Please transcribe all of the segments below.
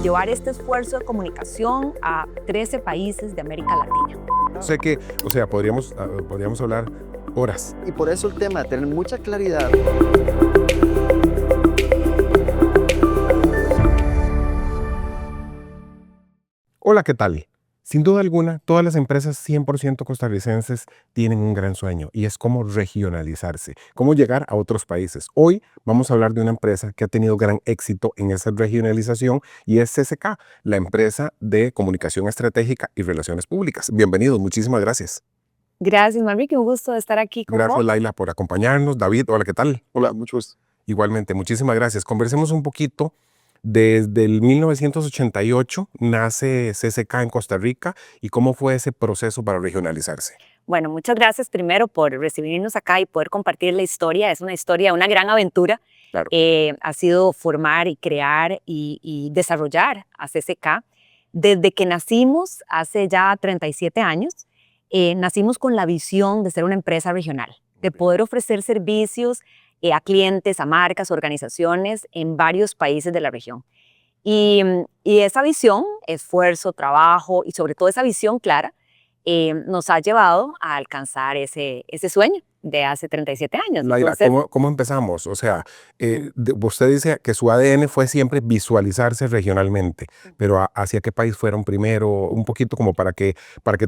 llevar este esfuerzo de comunicación a 13 países de América Latina. Sé que, podríamos hablar horas. Y por eso el tema de tener mucha claridad. Hola, ¿qué tal? Sin duda alguna, todas las empresas 100% costarricenses tienen un gran sueño y es cómo regionalizarse, cómo llegar a otros países. Hoy vamos a hablar de una empresa que ha tenido gran éxito en esa regionalización y es CCK, la empresa de comunicación estratégica y relaciones públicas. Bienvenidos, muchísimas gracias. Gracias, Manrique, un gusto de estar aquí con Gracias, vos. Laila, por acompañarnos. David, hola, ¿qué tal? Hola, mucho gusto. Igualmente, muchísimas gracias. Conversemos un poquito. Desde el 1988 nace CCK en Costa Rica y cómo fue ese proceso para regionalizarse. Bueno, muchas gracias primero por recibirnos acá y poder compartir la historia. Es una historia, una gran aventura. Claro. Ha sido formar y crear y desarrollar a CCK. Desde que nacimos, hace ya 37 años, nacimos con la visión de ser una empresa regional, de poder ofrecer servicios a clientes, a marcas, organizaciones en varios países de la región. Y esa visión, esfuerzo, trabajo y sobre todo esa visión clara, nos ha llevado a alcanzar ese sueño de hace 37 años. Laila, Entonces, ¿cómo empezamos? Usted dice que su ADN fue siempre visualizarse regionalmente, pero ¿hacia qué país fueron primero? Un poquito como para que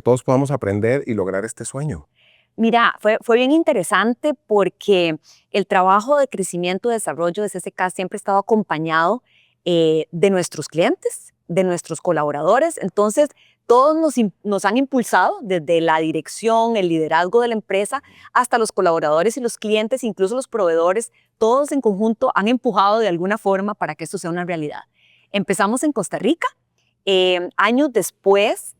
todos podamos aprender y lograr este sueño. mira, fue bien interesante porque el trabajo de crecimiento y desarrollo de CCK siempre ha estado acompañado de nuestros clientes, de nuestros colaboradores. Entonces, todos nos han impulsado desde la dirección, el liderazgo de la empresa, hasta los colaboradores y los clientes, incluso los proveedores, todos en conjunto han empujado de alguna forma para que esto sea una realidad. Empezamos en Costa Rica, años después,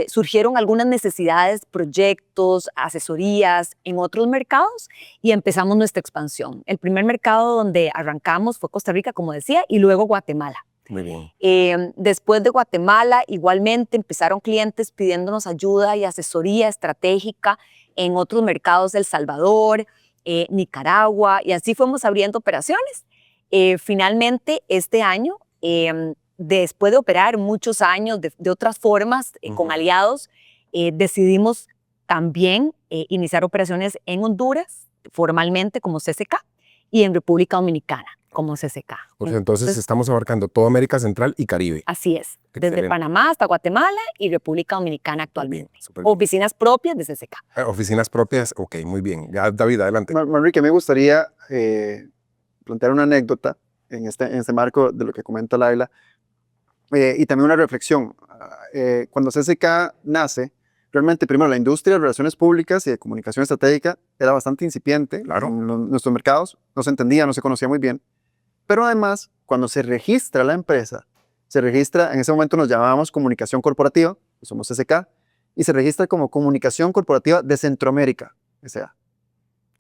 surgieron algunas necesidades, proyectos, asesorías en otros mercados y empezamos nuestra expansión. El primer mercado donde arrancamos fue Costa Rica, como decía, y luego Guatemala. Muy bien. Después de Guatemala, igualmente empezaron clientes pidiéndonos ayuda y asesoría estratégica en otros mercados de El Salvador, Nicaragua, y así fuimos abriendo operaciones. Finalmente, este año, después de operar muchos años de otras formas, con aliados, decidimos también iniciar operaciones en Honduras, formalmente como CCK, y en República Dominicana como CCK. Entonces estamos abarcando toda América Central y Caribe. Así es, Excelente. desde Panamá hasta Guatemala y República Dominicana actualmente. Súper bien. Oficinas propias de CCK. Oficinas propias, ok, muy bien. Ya, David, adelante. Manrique, me gustaría plantear una anécdota en este marco de lo que comenta Laila y también una reflexión. Cuando CCK nace, realmente primero la industria de relaciones públicas y de comunicación estratégica era bastante incipiente. Claro. En nuestros mercados no se entendía, no se conocía muy bien. Pero además, cuando se registra la empresa, en ese momento nos llamábamos Comunicación Corporativa, somos CCK, y se registra como Comunicación Corporativa de Centroamérica, S.A.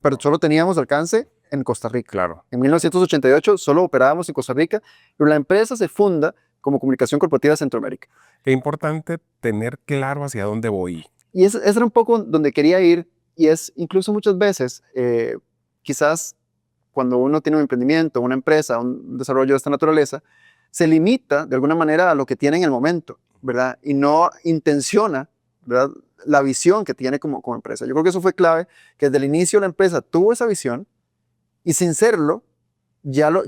Pero solo teníamos alcance en Costa Rica. Claro. En 1988 solo operábamos en Costa Rica, pero la empresa se funda como Comunicación Corporativa de Centroamérica. Qué importante tener claro hacia dónde voy. Y ese era un poco donde quería ir, y es incluso muchas veces, quizás cuando uno tiene un emprendimiento, una empresa, un desarrollo de esta naturaleza, se limita de alguna manera a lo que tiene en el momento, ¿verdad? Y no intenciona, ¿verdad?, la visión que tiene como empresa. Yo creo que eso fue clave, que desde el inicio la empresa tuvo esa visión y sin serlo, ya lo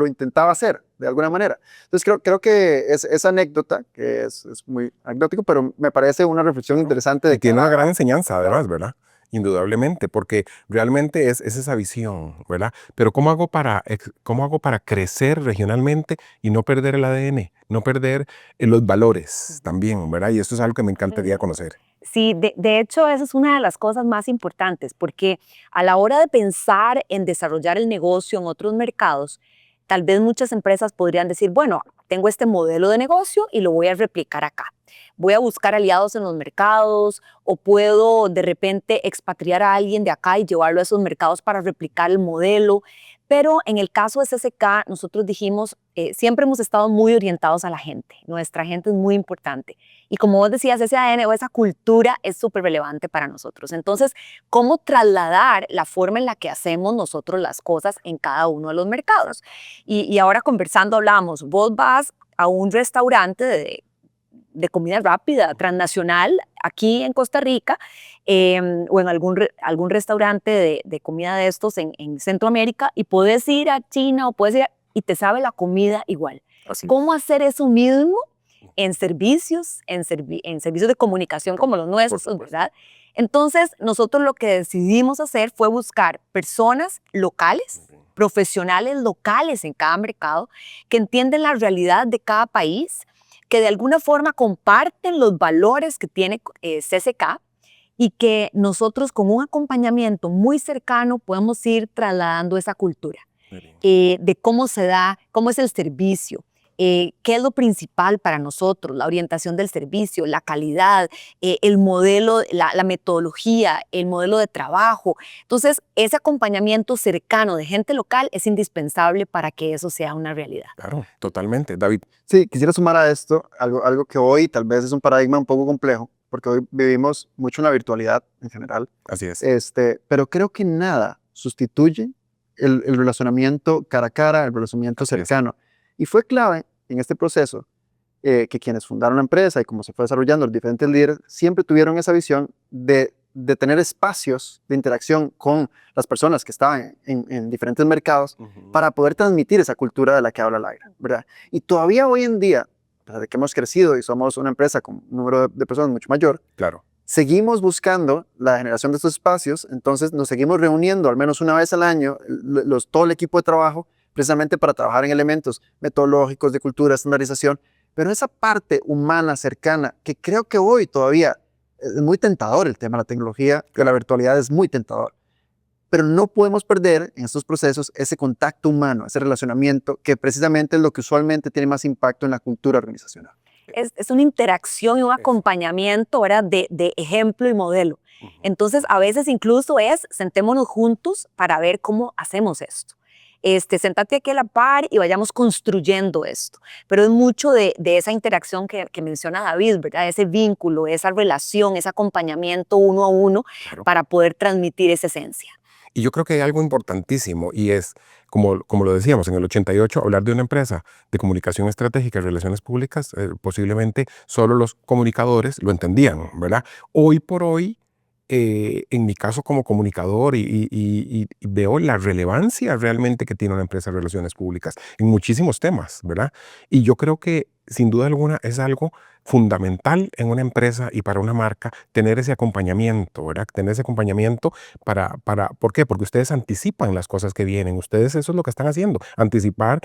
intentaba hacer de alguna manera. Entonces creo que esa anécdota, que es muy anecdótico, pero me parece una reflexión interesante. Y tiene una gran enseñanza además, ¿verdad? Indudablemente, porque realmente es esa visión, ¿verdad? Pero ¿cómo hago para crecer regionalmente y no perder el ADN, no perder los valores también, ¿verdad? Y esto es algo que me encantaría conocer. Sí, de hecho, esa es una de las cosas más importantes, porque a la hora de pensar en desarrollar el negocio en otros mercados, tal vez muchas empresas podrían decir, bueno, tengo este modelo de negocio y lo voy a replicar acá. Voy a buscar aliados en los mercados o puedo de repente expatriar a alguien de acá y llevarlo a esos mercados para replicar el modelo. Pero en el caso de CCK, nosotros dijimos, siempre hemos estado muy orientados a la gente. Nuestra gente es muy importante. Y como vos decías, ese ADN o esa cultura es súper relevante para nosotros. Entonces, ¿cómo trasladar la forma en la que hacemos nosotros las cosas en cada uno de los mercados? Y ahora conversando hablamos, vos vas a un restaurante de comida rápida, transnacional, aquí en Costa Rica, o en algún restaurante de comida de estos en Centroamérica, y puedes ir a China o puedes ir y te sabe la comida igual. Así. ¿Cómo hacer eso mismo en servicios, en servicios de comunicación como los nuestros, ¿verdad? Entonces, nosotros lo que decidimos hacer fue buscar personas locales, profesionales locales en cada mercado, que entienden la realidad de cada país, que de alguna forma comparten los valores que tiene CCK y que nosotros con un acompañamiento muy cercano podemos ir trasladando esa cultura de cómo se da, cómo es el servicio, qué es lo principal para nosotros, la orientación del servicio, la calidad, el modelo, la metodología, el modelo de trabajo. Entonces, ese acompañamiento cercano de gente local es indispensable para que eso sea una realidad. Claro, totalmente. David. Sí, quisiera sumar a esto algo que hoy tal vez es un paradigma un poco complejo, porque hoy vivimos mucho en la virtualidad en general, Así es. pero creo que nada sustituye el relacionamiento cara a cara, el relacionamiento Así es. cercano. Y fue clave en este proceso que quienes fundaron la empresa y cómo se fue desarrollando, los diferentes líderes, siempre tuvieron esa visión de tener espacios de interacción con las personas que estaban en diferentes mercados para poder transmitir esa cultura de la que habla Laira, ¿verdad? Y todavía hoy en día, a pesar de que hemos crecido y somos una empresa con un número de personas mucho mayor, Claro. seguimos buscando la generación de estos espacios, entonces nos seguimos reuniendo al menos una vez al año, todo el equipo de trabajo, precisamente para trabajar en elementos metodológicos, de cultura, estandarización, pero esa parte humana, cercana, que creo que hoy todavía es muy tentador el tema de la tecnología, que la virtualidad es muy tentador, pero no podemos perder en estos procesos ese contacto humano, ese relacionamiento, que precisamente es lo que usualmente tiene más impacto en la cultura organizacional. Es una interacción y un acompañamiento, ¿verdad? De ejemplo y modelo. Entonces, a veces incluso sentémonos juntos para ver cómo hacemos esto. Sentate aquí a la par y vayamos construyendo esto. Pero es mucho de esa interacción que menciona David, ¿verdad? Ese vínculo, esa relación, ese acompañamiento uno a uno, Claro. para poder transmitir esa esencia. Y yo creo que hay algo importantísimo y es, como lo decíamos, en el 88, hablar de una empresa de comunicación estratégica y relaciones públicas, posiblemente solo los comunicadores lo entendían, ¿verdad? Hoy por hoy, en mi caso como comunicador y veo la relevancia realmente que tiene una empresa de relaciones públicas en muchísimos temas, ¿verdad? Y yo creo que sin duda alguna es algo fundamental en una empresa y para una marca tener ese acompañamiento, ¿verdad? Tener ese acompañamiento ¿por qué? Porque ustedes anticipan las cosas que vienen, ustedes eso es lo que están haciendo, anticipar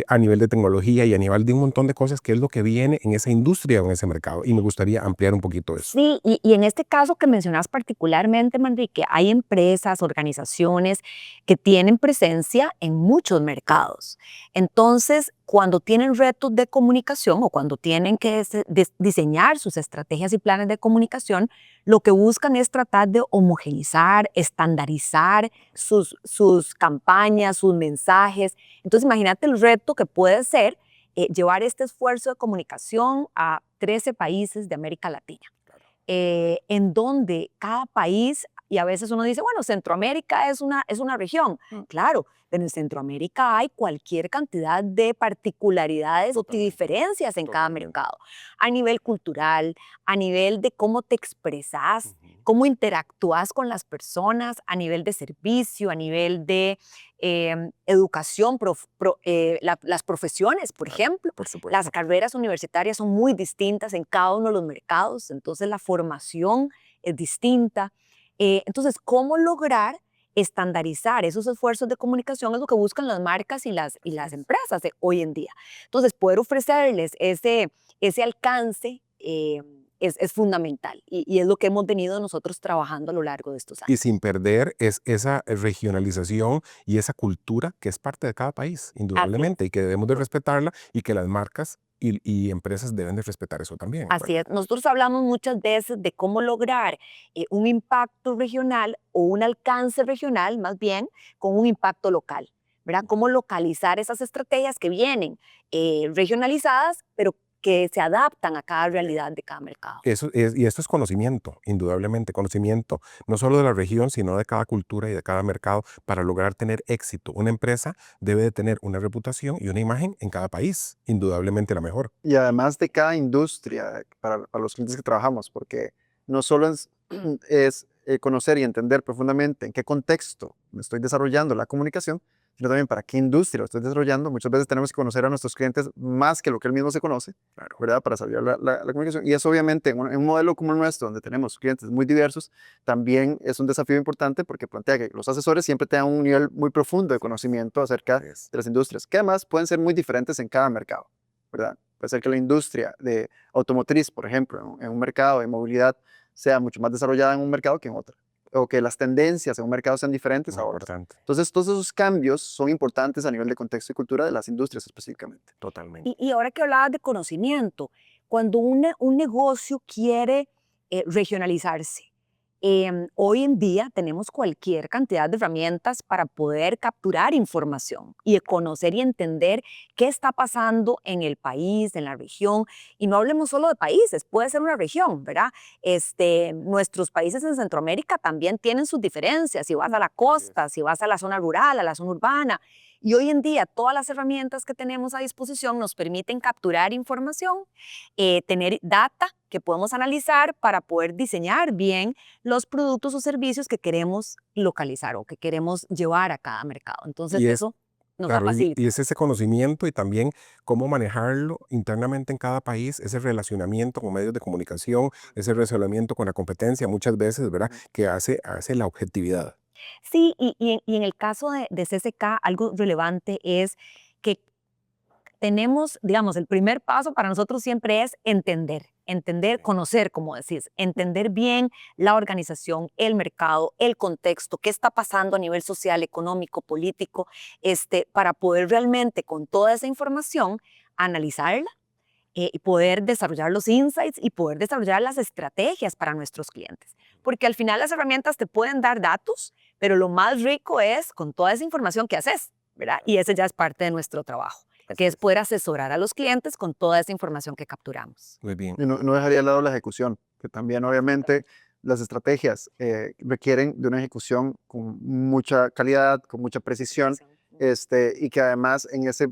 a nivel de tecnología y a nivel de un montón de cosas que es lo que viene en esa industria o en ese mercado. Y me gustaría ampliar un poquito eso. Sí, y en este caso que mencionas particularmente, Manrique, hay empresas, organizaciones que tienen presencia en muchos mercados. Entonces, cuando tienen retos de comunicación o cuando tienen que diseñar sus estrategias y planes de comunicación, lo que buscan es tratar de homogeneizar, estandarizar sus campañas, sus mensajes. Entonces, imagínate el reto que puede ser llevar este esfuerzo de comunicación a 13 países de América Latina, en donde cada país, y a veces uno dice, bueno, Centroamérica es una región. Claro, pero en Centroamérica hay cualquier cantidad de particularidades y diferencias en cada mercado, a nivel cultural, a nivel de cómo te expresas, cómo interactúas con las personas, a nivel de servicio, a nivel de educación, las profesiones, por ejemplo. Por supuesto. Las carreras universitarias son muy distintas en cada uno de los mercados, entonces la formación es distinta. Entonces, ¿cómo lograr estandarizar esos esfuerzos de comunicación? Es lo que buscan las marcas y las empresas de hoy en día. Entonces, poder ofrecerles ese alcance es fundamental y es lo que hemos venido nosotros trabajando a lo largo de estos años. Y sin perder esa regionalización y esa cultura que es parte de cada país, indudablemente, y que debemos de respetarla y que las marcas y empresas deben de respetar eso también. Así es. Nosotros hablamos muchas veces de cómo lograr un impacto regional o un alcance regional, más bien, con un impacto local. ¿verdad? Cómo localizar esas estrategias que vienen regionalizadas, pero que se adaptan a cada realidad de cada mercado. Y esto es conocimiento, indudablemente, conocimiento no solo de la región, sino de cada cultura y de cada mercado para lograr tener éxito. Una empresa debe de tener una reputación y una imagen en cada país, indudablemente la mejor. Y además de cada industria para los clientes que trabajamos, porque no solo es conocer y entender profundamente en qué contexto me estoy desarrollando la comunicación, sino también para qué industria lo estoy desarrollando. Muchas veces tenemos que conocer a nuestros clientes más que lo que él mismo se conoce, ¿verdad? Para desarrollar la comunicación. Y eso obviamente en un modelo como el nuestro, donde tenemos clientes muy diversos, también es un desafío importante porque plantea que los asesores siempre tengan un nivel muy profundo de conocimiento acerca de las industrias, que además pueden ser muy diferentes en cada mercado, ¿verdad? Puede ser que la industria de automotriz, por ejemplo, en un mercado de movilidad, sea mucho más desarrollada en un mercado que en otro, o que las tendencias en un mercado sean diferentes Muy a otro. importante, Entonces, todos esos cambios son importantes a nivel de contexto y cultura de las industrias específicamente. totalmente. Y ahora que hablabas de conocimiento, cuando un negocio quiere regionalizarse, hoy en día tenemos cualquier cantidad de herramientas para poder capturar información y conocer y entender qué está pasando en el país, en la región. Y no hablemos solo de países, puede ser una región, ¿verdad? Nuestros países en Centroamérica también tienen sus diferencias. Si vas a la costa, si vas a la zona rural, a la zona urbana. Y hoy en día todas las herramientas que tenemos a disposición nos permiten capturar información, tener data que podemos analizar para poder diseñar bien los productos o servicios que queremos localizar o que queremos llevar a cada mercado. Entonces Y es, eso nos claro, facilita. y es ese conocimiento y también cómo manejarlo internamente en cada país, ese relacionamiento con medios de comunicación, ese relacionamiento con la competencia, muchas veces, ¿verdad? Que hace la objetividad. Sí, y en el caso de CCK, algo relevante es que tenemos, digamos, el primer paso para nosotros siempre es entender, conocer, como decís, entender bien la organización, el mercado, el contexto, qué está pasando a nivel social, económico, político, para poder realmente con toda esa información analizarla y poder desarrollar los insights y poder desarrollar las estrategias para nuestros clientes. Porque al final las herramientas te pueden dar datos, pero lo más rico es con toda esa información que haces, ¿verdad? Y ese ya es parte de nuestro trabajo, que es poder asesorar a los clientes con toda esa información que capturamos. Muy bien. Y no dejaría de lado la ejecución, que también obviamente las estrategias requieren de una ejecución con mucha calidad, con mucha precisión, y que además en ese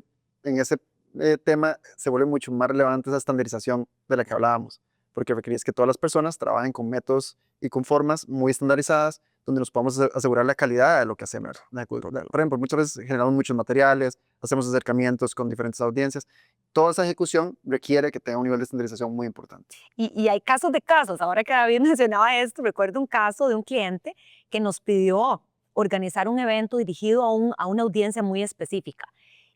tema se vuelve mucho más relevante esa estandarización de la que hablábamos, porque requería que todas las personas trabajen con métodos y con formas muy estandarizadas, donde nos podamos asegurar la calidad de lo que hacemos. Por ejemplo, muchas veces generamos muchos materiales, hacemos acercamientos con diferentes audiencias. Toda esa ejecución requiere que tenga un nivel de estandarización muy importante. Y hay casos de casos. Ahora que David mencionaba esto, recuerdo un caso de un cliente que nos pidió organizar un evento dirigido a una audiencia muy específica.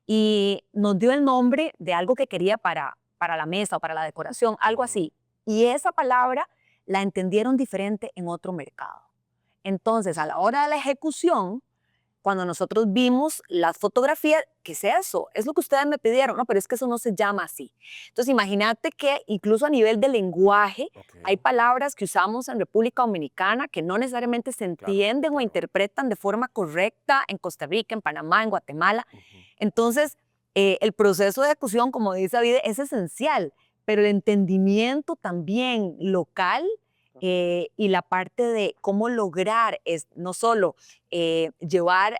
Y nos dio el nombre de algo que quería para la mesa o para la decoración, algo así. Y esa palabra la entendieron diferente en otro mercado. Entonces, a la hora de la ejecución, cuando nosotros vimos las fotografías, ¿qué es eso? Es lo que ustedes me pidieron, no, pero es que eso no se llama así. Entonces, imagínate que incluso a nivel de lenguaje, hay palabras que usamos en República Dominicana que no necesariamente se entienden o interpretan de forma correcta en Costa Rica, en Panamá, en Guatemala. Entonces, el proceso de ejecución, como dice David, es esencial, pero el entendimiento también local y la parte de cómo lograr no solo llevar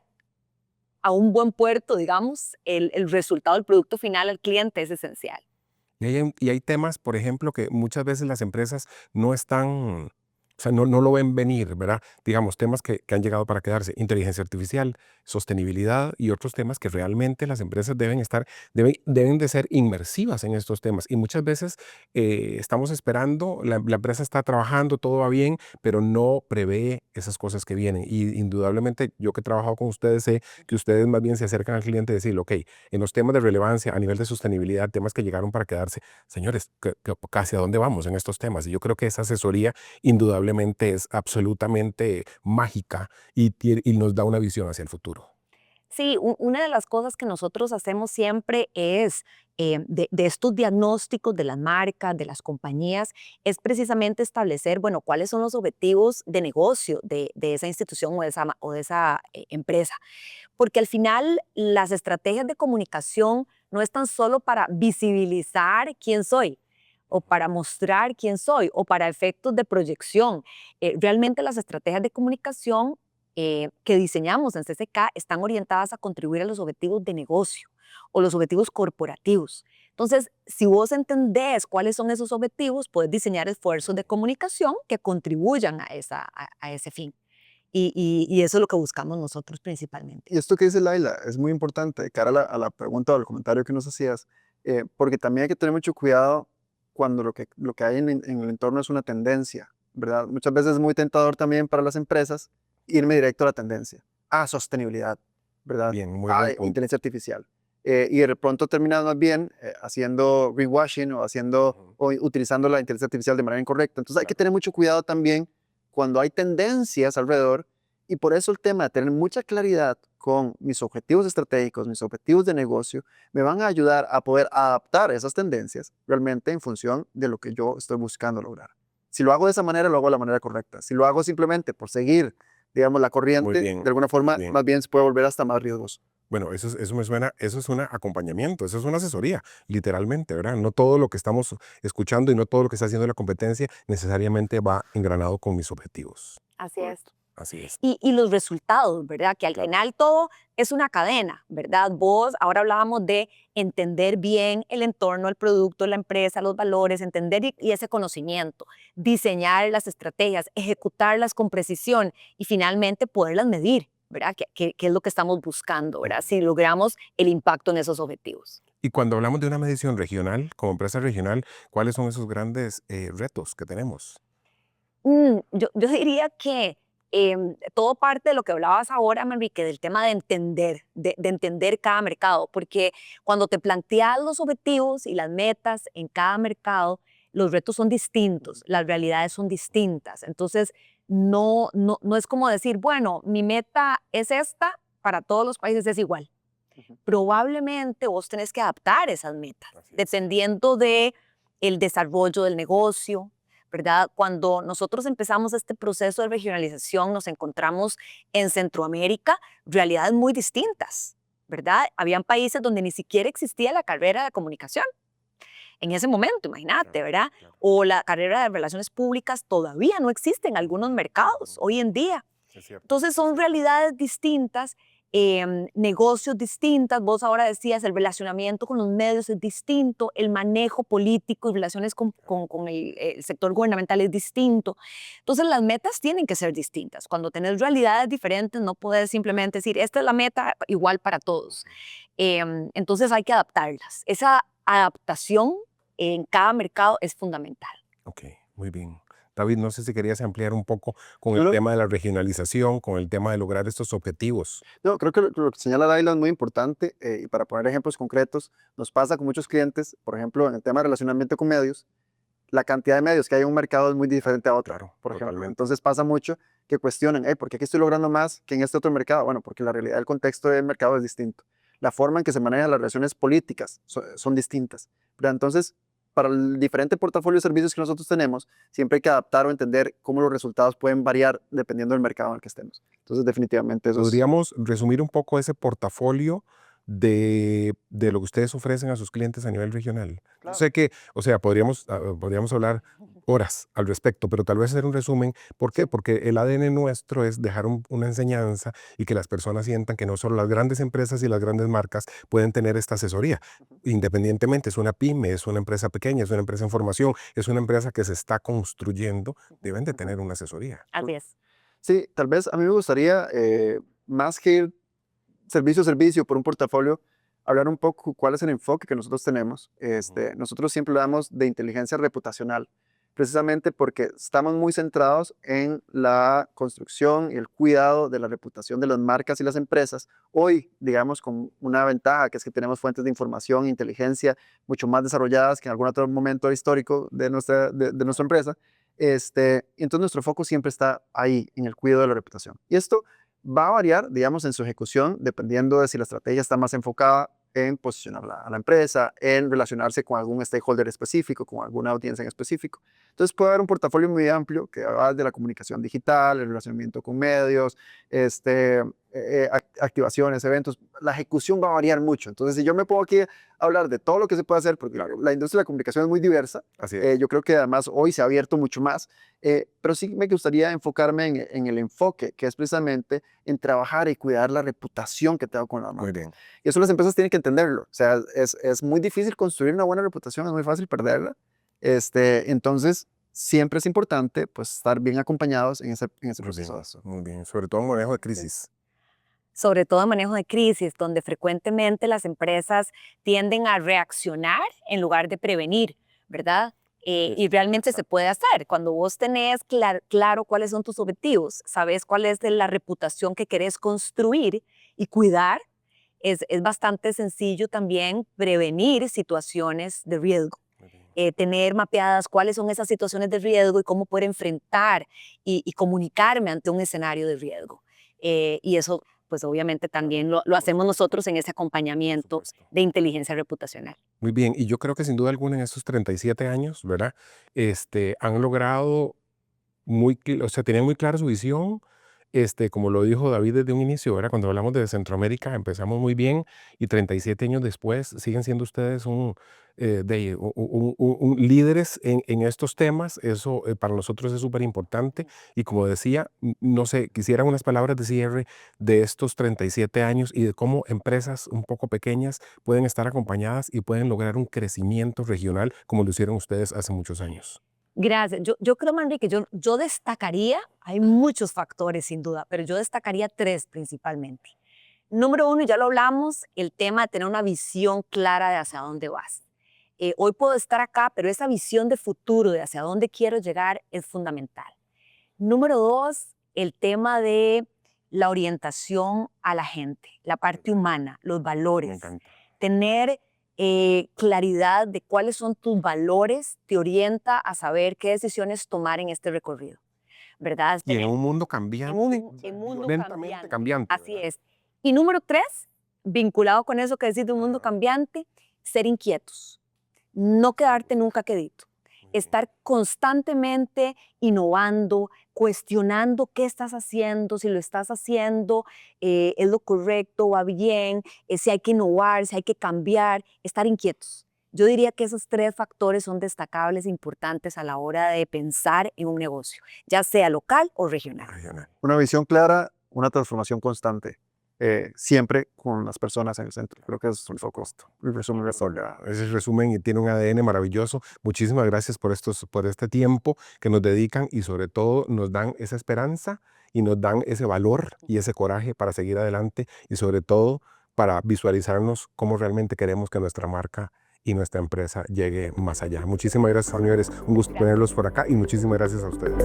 a un buen puerto, digamos, el resultado del producto final al cliente es esencial. Y hay temas, por ejemplo, que muchas veces las empresas no están, o sea, no lo ven venir, ¿verdad? Digamos, temas que han llegado para quedarse, inteligencia artificial, sostenibilidad y otros temas que realmente las empresas deben de ser inmersivas en estos temas. Y muchas veces estamos esperando, la empresa está trabajando, todo va bien, pero no prevé esas cosas que vienen. Y indudablemente, yo que he trabajado con ustedes, sé que ustedes más bien se acercan al cliente y decirle, ok, en los temas de relevancia, a nivel de sostenibilidad, temas que llegaron para quedarse, señores, ¿hacia dónde vamos en estos temas? Y yo creo que esa asesoría indudablemente es absolutamente mágica y nos da una visión hacia el futuro. Sí, una de las cosas que nosotros hacemos siempre es, de estos diagnósticos de las marcas, de las compañías, es precisamente establecer, bueno, cuáles son los objetivos de negocio de esa institución o de esa empresa. Porque al final las estrategias de comunicación no están solo para visibilizar quién soy o para mostrar quién soy o para efectos de proyección. Realmente las estrategias de comunicación que diseñamos en CCK están orientadas a contribuir a los objetivos de negocio o los objetivos corporativos. Entonces, si vos entendés cuáles son esos objetivos, puedes diseñar esfuerzos de comunicación que contribuyan a ese fin. Y eso es lo que buscamos nosotros principalmente. Y esto que dice Laila es muy importante de cara a la pregunta o al comentario que nos hacías, porque también hay que tener mucho cuidado cuando lo que hay en el entorno es una tendencia, ¿verdad? Muchas veces es muy tentador también para las empresas irme directo a la tendencia, a sostenibilidad, ¿verdad? Bien, muy A buen punto. inteligencia artificial. Y de pronto terminan más bien haciendo greenwashing o haciendo o utilizando la inteligencia artificial de manera incorrecta. Entonces hay que tener mucho cuidado también cuando hay tendencias alrededor, y por eso el tema de tener mucha claridad con mis objetivos estratégicos, mis objetivos de negocio, me van a ayudar a poder adaptar esas tendencias realmente en función de lo que yo estoy buscando lograr. Si lo hago de esa manera, lo hago de la manera correcta. Si lo hago simplemente por seguir, digamos, la Muy corriente, bien, de alguna muy forma, bien. más bien se puede volver hasta más riesgoso. Bueno, eso me suena, eso es un acompañamiento, eso es una asesoría, literalmente, ¿verdad? No todo lo que estamos escuchando y no todo lo que está haciendo la competencia necesariamente va engranado con mis objetivos. Así es. Así es. Y los resultados, ¿verdad? Que al Claro. final todo es una cadena, ¿verdad? Vos, ahora hablábamos de entender bien el entorno, el producto, la empresa, los valores, entender y ese conocimiento, diseñar las estrategias, ejecutarlas con precisión y finalmente poderlas medir, ¿verdad? ¿Qué es lo que estamos buscando, ¿verdad? Si logramos el impacto en esos objetivos. Y cuando hablamos de una medición regional, como empresa regional, ¿cuáles son esos grandes retos que tenemos? Yo diría que todo parte de lo que hablabas ahora, Manrique, del tema de entender, de entender cada mercado, porque cuando te planteas los objetivos y las metas en cada mercado, los retos son distintos, las realidades son distintas. Entonces, no es como decir, bueno, mi meta es esta, para todos los países es igual. Ujú. Probablemente vos tenés que adaptar esas metas, Así es. dependiendo de el desarrollo del negocio, ¿verdad? Cuando nosotros empezamos este proceso de regionalización, nos encontramos en Centroamérica realidades muy distintas, ¿verdad? Habían países donde ni siquiera existía la carrera de comunicación en ese momento, imagínate, Claro, ¿verdad? claro. O la carrera de relaciones públicas todavía no existe en algunos mercados Ujú. hoy en día. Es cierto, Entonces es son cierto. realidades distintas, negocios distintas. Vos ahora decías, el relacionamiento con los medios es distinto, el manejo político y relaciones con el sector gubernamental es distinto. Entonces las metas tienen que ser distintas. Cuando tenés realidades diferentes, no puedes simplemente decir, esta es la meta igual para todos. Entonces hay que adaptarlas. Esa adaptación en cada mercado es fundamental. Ok, muy bien. David, no sé si querías ampliar un poco con No, el no, tema de la regionalización, con el tema de lograr estos objetivos. no, creo que lo que señala Laila es muy importante, y para poner ejemplos concretos, nos pasa con muchos clientes, por ejemplo, en el tema de relacionamiento con medios, la cantidad de medios que hay en un mercado es muy diferente a otro, Claro, por ejemplo. totalmente. Entonces pasa mucho que cuestionan, ¿por qué aquí estoy logrando más que en este otro mercado? Bueno, porque la realidad del contexto del mercado es distinto. La forma en que se manejan las relaciones políticas son distintas, ¿verdad? Entonces, para el diferente portafolio de servicios que nosotros tenemos, siempre hay que adaptar o entender cómo los resultados pueden variar dependiendo del mercado en el que estemos. Entonces, definitivamente eso es... ¿Podríamos resumir un poco ese portafolio de lo que ustedes ofrecen a sus clientes a nivel regional? Yo Claro. sé que, o sea, podríamos hablar horas al respecto, pero tal vez hacer un resumen. ¿Por qué? Sí. Porque el ADN nuestro es dejar una enseñanza y que las personas sientan que no solo las grandes empresas y las grandes marcas pueden tener esta asesoría. Independientemente, es una pyme, es una empresa pequeña, es una empresa en formación, es una empresa que se está construyendo, deben de tener una asesoría. Así es. Sí, tal vez a mí me gustaría, más que ir servicio a servicio por un portafolio, hablar un poco cuál es el enfoque que nosotros tenemos. Nosotros siempre hablamos de inteligencia reputacional, precisamente porque estamos muy centrados en la construcción y el cuidado de la reputación de las marcas y las empresas. Hoy, digamos, con una ventaja, que es que tenemos fuentes de información e inteligencia mucho más desarrolladas que en algún otro momento histórico de nuestra empresa. Y entonces nuestro foco siempre está ahí, en el cuidado de la reputación. Y esto va a variar, digamos, en su ejecución, dependiendo de si la estrategia está más enfocada en posicionar a la empresa, en relacionarse con algún stakeholder específico, con alguna audiencia en específico. Entonces puede haber un portafolio muy amplio que va de la comunicación digital, el relacionamiento con medios, activaciones, eventos. La ejecución va a variar mucho. Entonces, si yo me pongo aquí a hablar de todo lo que se puede hacer, porque la industria de la comunicación es muy diversa, Así es. yo creo que además hoy se ha abierto mucho más, pero sí me gustaría enfocarme en el enfoque, que es precisamente en trabajar y cuidar la reputación que tengo con la marca. Muy bien. Y eso las empresas tienen que entenderlo. O sea, es muy difícil construir una buena reputación, es muy fácil perderla. Entonces, siempre es importante pues, estar bien acompañados en ese Muy bien, proceso. muy bien. Sobre todo en manejo de crisis. Sobre todo en manejo de crisis, donde frecuentemente las empresas tienden a reaccionar en lugar de prevenir, ¿verdad? Y realmente se puede hacer. Cuando vos tenés claro cuáles son tus objetivos, sabes cuál es la reputación que querés construir y cuidar, es bastante sencillo también prevenir situaciones de riesgo. Muy bien. Tener mapeadas cuáles son esas situaciones de riesgo y cómo poder enfrentar y comunicarme ante un escenario de riesgo. Y eso, pues obviamente también lo hacemos nosotros en ese acompañamiento Supuesto. de inteligencia reputacional. Muy bien, y yo creo que sin duda alguna en estos 37 años, ¿verdad? Han logrado o sea, tenían muy clara su visión, como lo dijo David desde un inicio, ¿verdad? Cuando hablamos de Centroamérica empezamos muy bien y 37 años después siguen siendo ustedes líderes en estos temas. Eso para nosotros es súper importante y como decía, no sé, quisiera unas palabras de cierre de estos 37 años y de cómo empresas un poco pequeñas pueden estar acompañadas y pueden lograr un crecimiento regional como lo hicieron ustedes hace muchos años. Gracias. Yo creo, Manrique, yo destacaría, hay muchos factores sin duda, pero yo destacaría tres principalmente. Número uno, ya lo hablamos, el tema de tener una visión clara de hacia dónde vas. Hoy puedo estar acá, pero esa visión de futuro, de hacia dónde quiero llegar, es fundamental. Número dos, el tema de la orientación a la gente, la parte humana, los Me valores. encanta. Tener claridad de cuáles son tus valores te orienta a saber qué decisiones tomar en este recorrido, ¿verdad? Y en un mundo En cambiante, un, o sea, en mundo violentamente cambiante. cambiante, Así ¿verdad? es. Y número tres, vinculado con eso que decís de un mundo cambiante, ser inquietos, no quedarte nunca quedito, estar constantemente innovando, cuestionando qué estás haciendo, si lo estás haciendo, es lo correcto, va bien, si hay que innovar, si hay que cambiar, estar inquietos. Yo diría que esos tres factores son destacables e importantes a la hora de pensar en un negocio, ya sea local o regional. Regional. Una visión clara, una transformación constante, siempre con las personas en el centro. Creo que eso es el foco. El resumen de todo. Ese es el resumen y tiene un ADN maravilloso. Muchísimas gracias por este tiempo que nos dedican y sobre todo nos dan esa esperanza y nos dan ese valor y ese coraje para seguir adelante y sobre todo para visualizarnos cómo realmente queremos que nuestra marca y nuestra empresa llegue más allá. Muchísimas gracias, señores. Un gusto tenerlos por acá y muchísimas gracias a ustedes.